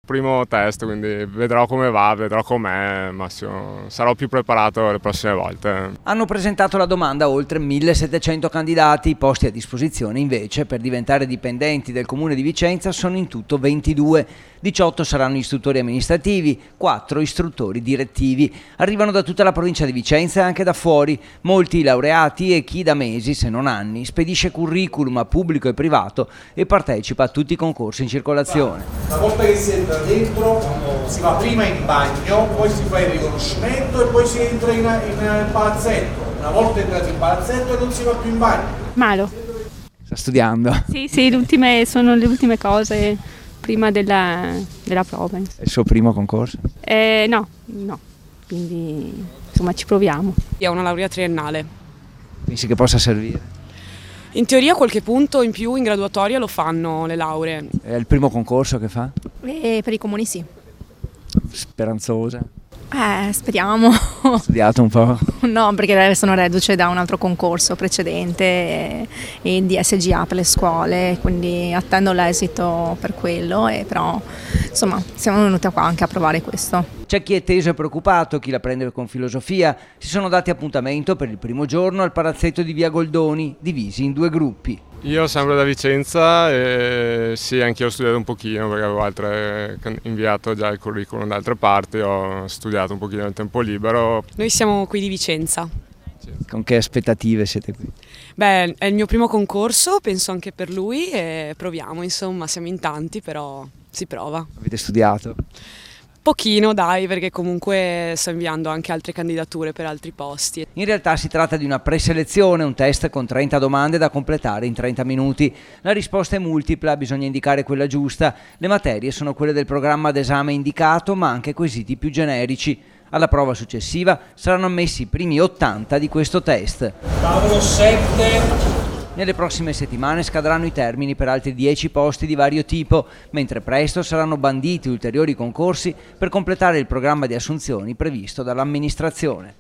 Primo test, quindi vedrò come va, vedrò com'è, Massimo. Sarò più preparato le prossime volte. Hanno presentato la domanda oltre 1700 candidati, i posti a disposizione invece per diventare dipendenti del Comune di Vicenza sono in tutto 22. 18 saranno istruttori amministrativi, 4 istruttori direttivi. Arrivano da tutta la provincia di Vicenza e anche da fuori, molti laureati e chi da mesi, se non anni, spedisce curriculum a pubblico e privato e partecipa a tutti i concorsi in circolazione. Una volta che si entra dentro si va prima in bagno, poi si fa il riconoscimento e poi si entra in palazzetto. Una volta entrati in palazzetto non si va più in bagno. Malo. Sta studiando? Sì, sono le ultime cose prima della prova. È il suo primo concorso? No, quindi insomma ci proviamo. Io ho una laurea triennale. Pensi che possa servire? In teoria qualche punto in più in graduatoria lo fanno le lauree. È il primo concorso che fa? Per i comuni sì. Speranzosa? Speriamo. Ho studiato un po'? No, perché sono reduce da un altro concorso precedente in DSGA per le scuole, quindi attendo l'esito per quello, però insomma siamo venuti qua anche a provare questo. C'è chi è teso e preoccupato, chi la prende con filosofia. Si sono dati appuntamento per il primo giorno al palazzetto di Via Goldoni, divisi in 2 gruppi. Io sempre da Vicenza e sì, anch'io ho studiato un pochino perché avevo inviato già il curriculum da altre parti, ho studiato un pochino nel tempo libero. Noi siamo qui di Vicenza. Con che aspettative siete qui? Beh, è il mio primo concorso, penso anche per lui e proviamo, insomma, siamo in tanti, però si prova. Avete studiato? Pochino dai, perché comunque sto inviando anche altre candidature per altri posti. In realtà si tratta di una preselezione, un test con 30 domande da completare in 30 minuti. La risposta è multipla, bisogna indicare quella giusta. Le materie sono quelle del programma d'esame indicato, ma anche quesiti più generici. Alla prova successiva saranno ammessi i primi 80 di questo test. Tavolo 7. Nelle prossime settimane scadranno i termini per altri 10 posti di vario tipo, mentre presto saranno banditi ulteriori concorsi per completare il programma di assunzioni previsto dall'amministrazione.